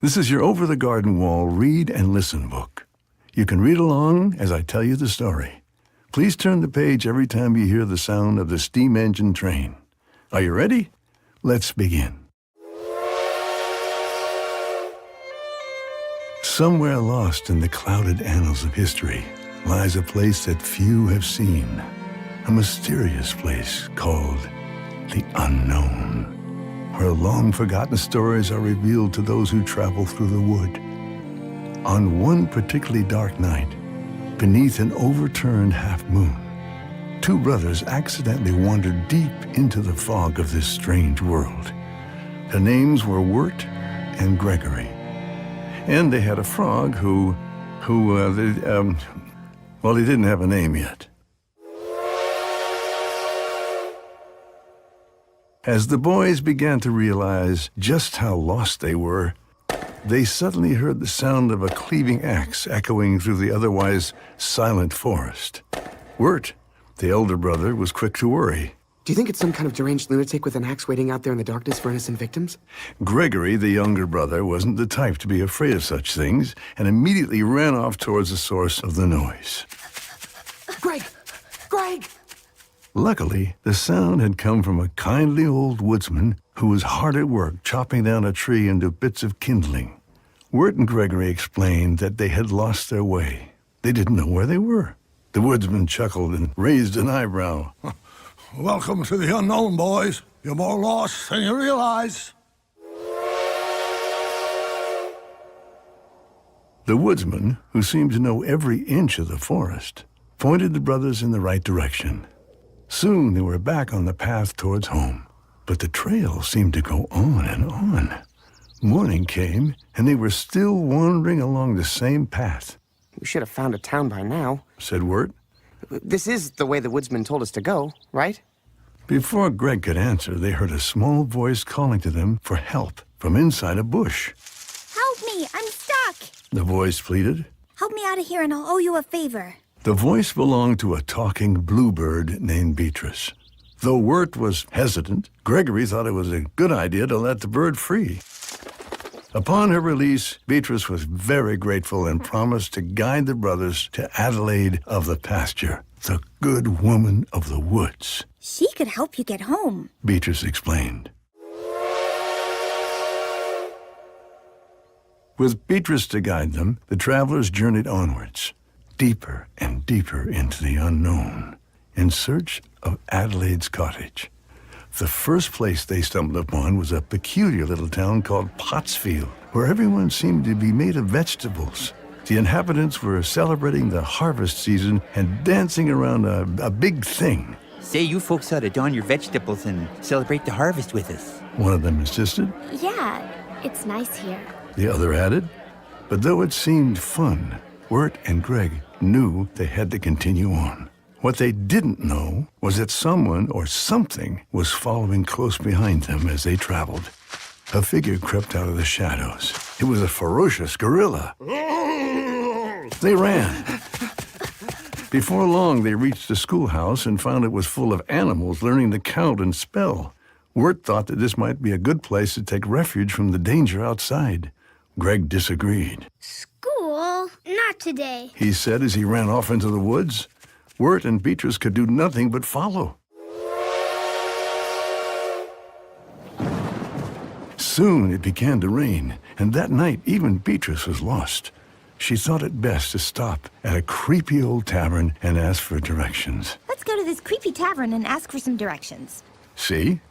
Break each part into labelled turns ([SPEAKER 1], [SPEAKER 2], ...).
[SPEAKER 1] This is your over-the-garden-wall read and listen book. You can read along as I tell you the story. Please turn the page every time you hear the sound of the steam engine train. Are you ready? Let's begin. Somewhere lost in the clouded annals of history lies a place that few have seen. A mysterious place called the Unknown, where long-forgotten stories are revealed to those who travel through the wood. On one particularly dark night, beneath an overturned half-moon, two brothers accidentally wandered deep into the fog of this strange world. Their names were Wirt and Gregory. And they had a frog who he didn't have a name yet. As the boys began to realize just how lost they were, they suddenly heard the sound of a cleaving axe echoing through the otherwise silent forest. Wirt, the elder brother, was quick to worry.
[SPEAKER 2] Do you think it's some kind of deranged lunatic with an axe waiting out there in the darkness for innocent victims?
[SPEAKER 1] Gregory, the younger brother, wasn't the type to be afraid of such things and immediately ran off towards the source of the noise.
[SPEAKER 2] Greg! Greg!
[SPEAKER 1] Luckily, the sound had come from a kindly old woodsman who was hard at work chopping down a tree into bits of kindling. Wirt and Gregory explained that they had lost their way. They didn't know where they were. The woodsman chuckled and raised an eyebrow.
[SPEAKER 3] Welcome to the unknown, boys. You're more lost than you realize.
[SPEAKER 1] The woodsman, who seemed to know every inch of the forest, pointed the brothers in the right direction. Soon they were back on the path towards home, but the trail seemed to go on and on. Morning came, and they were still wandering along the same path.
[SPEAKER 2] We should have found a town by now,
[SPEAKER 1] said Wirt.
[SPEAKER 2] This is the way the woodsman told us to go, right?
[SPEAKER 1] Before Greg could answer, they heard a small voice calling to them for help from inside a bush.
[SPEAKER 4] Help me, I'm stuck.
[SPEAKER 1] The voice pleaded.
[SPEAKER 4] Help me out of here and I'll owe you a favor.
[SPEAKER 1] The voice belonged to a talking bluebird named Beatrice. Though Wirt was hesitant, Gregory thought it was a good idea to let the bird free. Upon her release, Beatrice was very grateful and promised to guide the brothers to Adelaide of the pasture, the good woman of the woods.
[SPEAKER 4] She could help you get home,
[SPEAKER 1] Beatrice explained. With Beatrice to guide them, the travelers journeyed onwards, deeper and deeper into the unknown, in search of Adelaide's cottage. The first place they stumbled upon was a peculiar little town called Pottsfield, where everyone seemed to be made of vegetables. The inhabitants were celebrating the harvest season and dancing around a big thing.
[SPEAKER 5] Say you folks ought to don your vegetables and celebrate the harvest with us.
[SPEAKER 1] One of them insisted.
[SPEAKER 4] Yeah, it's nice here.
[SPEAKER 1] The other added. But though it seemed fun, Wirt and Greg knew they had to continue on. What they didn't know was that someone or something was following close behind them as they traveled. A figure crept out of the shadows. It was a ferocious gorilla. They ran. Before long, they reached the schoolhouse and found it was full of animals learning to count and spell. Wirt thought that this might be a good place to take refuge from the danger outside. Greg disagreed.
[SPEAKER 4] School? Not today,
[SPEAKER 1] He said as he ran off into the woods. Wirt and Beatrice could do nothing but follow. Soon it began to rain, and that night even Beatrice was lost. She thought it best to stop at a creepy old tavern and ask for directions.
[SPEAKER 4] Let's go to this creepy tavern and ask for some directions.
[SPEAKER 1] See?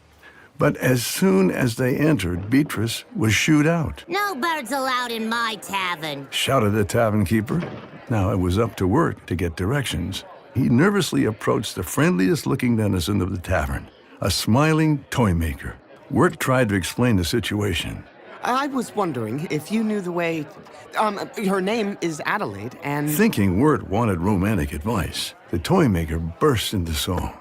[SPEAKER 1] But as soon as they entered, Beatrice was shooed out.
[SPEAKER 6] No birds allowed in my tavern,
[SPEAKER 1] Shouted the tavern keeper. Now it was up to Wirt to get directions. He nervously approached the friendliest-looking denizen of the tavern, a smiling toy maker. Wirt tried to explain the situation.
[SPEAKER 2] I was wondering if you knew the way... her name is Adelaide, and...
[SPEAKER 1] Thinking Wirt wanted romantic advice, the toy maker burst into song.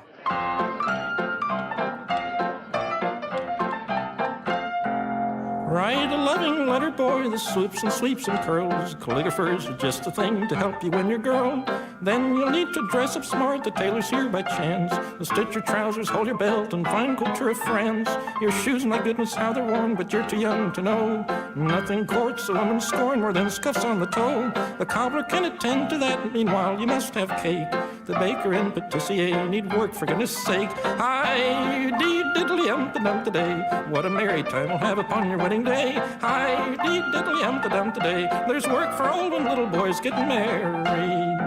[SPEAKER 7] Write a loving letter, boy, that swoops and sweeps and curls. Calligraphers are just the thing to help you win your girl. Then you'll need to dress up smart, the tailor's here by chance. Stitch your trousers, hold your belt, and find culture of friends. Your shoes, my goodness, how they're worn, but you're too young to know. Nothing courts a woman's scorn more than scuffs on the toe. The cobbler can attend to that, meanwhile you must have cake. The baker and patissier need work, for goodness sake. Hi-dee-diddly-um-da-dum today. What a merry time we'll have upon your wedding day. Hi-dee-diddly-um-da-dum today. There's work for old and little boys getting married.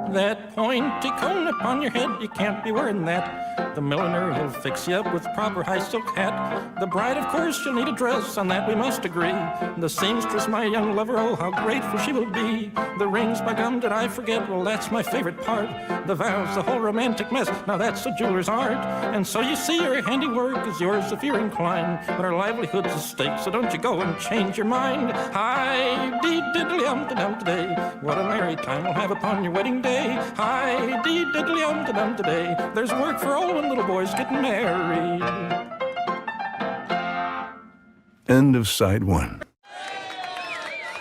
[SPEAKER 7] That pointy cone upon your head, you can't be wearing that. The milliner, he'll fix you up with proper high silk hat. The bride, of course, she'll need a dress, on that we must agree. The seamstress, my young lover, oh, how grateful she will be. The rings, by gum, did I forget? Well, that's my favorite part. The vows, the whole romantic mess, now that's the jeweler's art. And so you see, your handiwork is yours if you're inclined. But our livelihood's at stake, so don't you go and change your mind. Hi-dee-diddly-um-da-dum today. What a merry time we'll have upon your wedding day. Hi-dee-diddly-um-da-dum today. There's work for old and little boys getting married.
[SPEAKER 1] End of side one.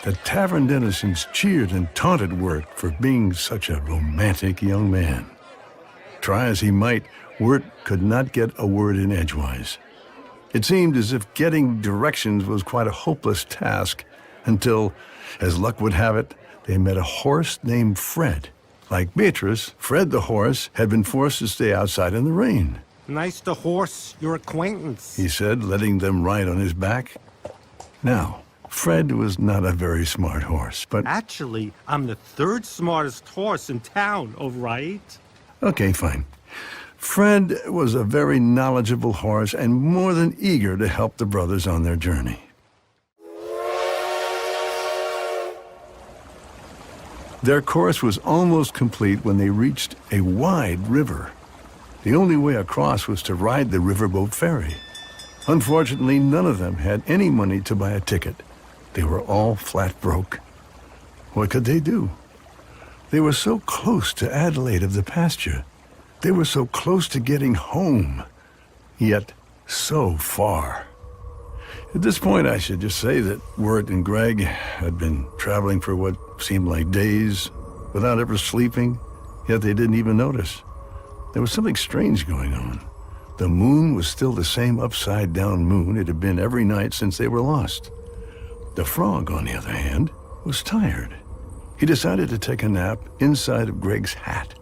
[SPEAKER 1] The tavern denizens cheered and taunted Wirt for being such a romantic young man. Try as he might, Wirt could not get a word in edgewise. It seemed as if getting directions was quite a hopeless task until, as luck would have it, they met a horse named Fred. Like Beatrice, Fred the horse had been forced to stay outside in the rain.
[SPEAKER 8] Nice to horse your acquaintance,
[SPEAKER 1] he said, letting them ride on his back. Now, Fred was not a very smart horse, but...
[SPEAKER 8] Actually, I'm the third smartest horse in town, all right?
[SPEAKER 1] Okay, fine. Fred was a very knowledgeable horse and more than eager to help the brothers on their journey. Their course was almost complete when they reached a wide river. The only way across was to ride the riverboat ferry. Unfortunately, none of them had any money to buy a ticket. They were all flat broke. What could they do? They were so close to Adelaide of the pasture. They were so close to getting home, yet so far. At this point, I should just say that Wirt and Greg had been traveling for what seemed like days without ever sleeping, yet they didn't even notice. There was something strange going on. The moon was still the same upside-down moon it had been every night since they were lost. The frog, on the other hand, was tired. He decided to take a nap inside of Greg's hat.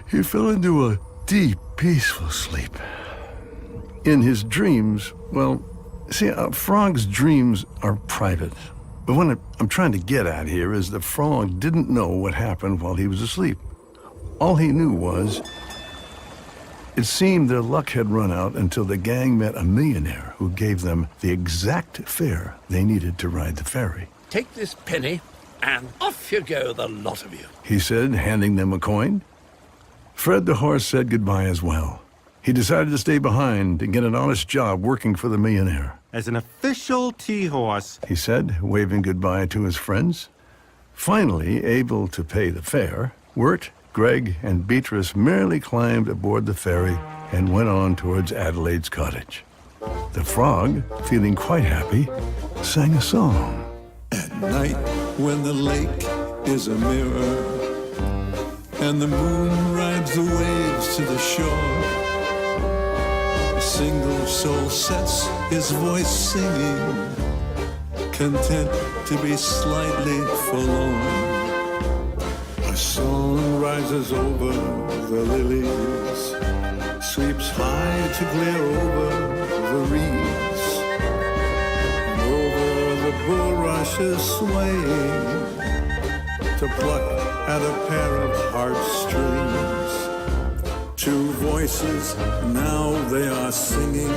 [SPEAKER 1] He fell into a deep, peaceful sleep. In his dreams, well, see, a frog's dreams are private. But what I'm trying to get at here is the frog didn't know what happened while he was asleep. All he knew was, it seemed their luck had run out until the gang met a millionaire who gave them the exact fare they needed to ride the ferry.
[SPEAKER 9] Take this penny, and off you go, the lot of you,
[SPEAKER 1] he said, handing them a coin. Fred the horse said goodbye as well. He decided to stay behind and get an honest job working for the millionaire.
[SPEAKER 8] As an official tea horse,
[SPEAKER 1] he said, waving goodbye to his friends. Finally able to pay the fare, Wirt, Greg, and Beatrice merrily climbed aboard the ferry and went on towards Adelaide's cottage. The frog, feeling quite happy, sang a song.
[SPEAKER 10] At night, when the lake is a mirror, and the moon rides the waves to the shore, a single soul sets his voice singing, content to be slightly forlorn. A song rises over the lilies, sweeps high to glare over the reeds, and over the bulrushes swaying, to pluck at a pair of heartstrings. Two voices, now they are singing,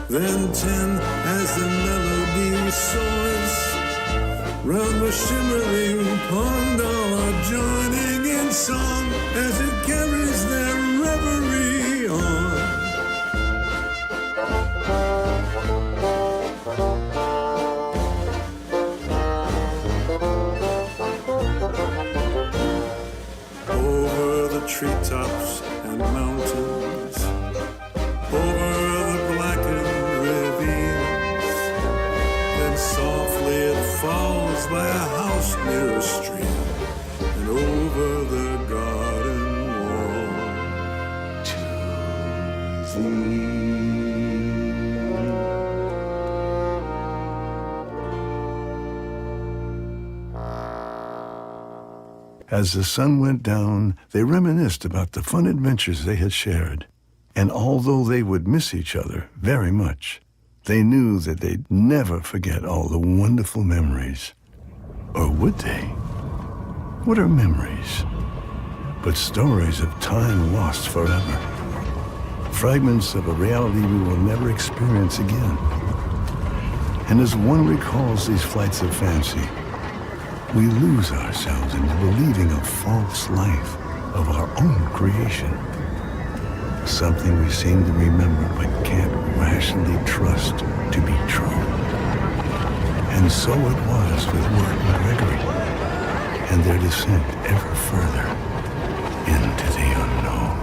[SPEAKER 10] then 10 as the melody soars. Round the shimmering pond all are joining in song as it carries their reverie on. Over the treetops and mountains, over the blackened ravines, then softly it falls by a house near a stream, and over
[SPEAKER 1] thee. As the sun went down, they reminisced about the fun adventures they had shared. And although they would miss each other very much, they knew that they'd never forget all the wonderful memories. Or would they? What are memories? But stories of time lost forever. Fragments of a reality we will never experience again. And as one recalls these flights of fancy, we lose ourselves in the believing of false life, of our own creation. Something we seem to remember but can't rationally trust to be true. And so it was with Wirt and Gregory, and their descent ever further into the unknown.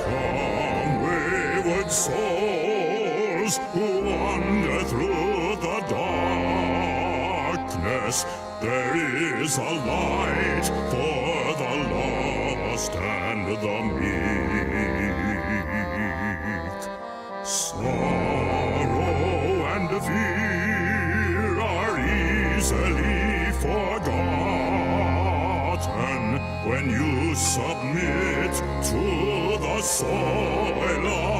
[SPEAKER 10] Come, wayward souls who wander through the darkness. There is a light for the lost and the meek. Sorrow and fear are easily forgotten when you submit to the soil of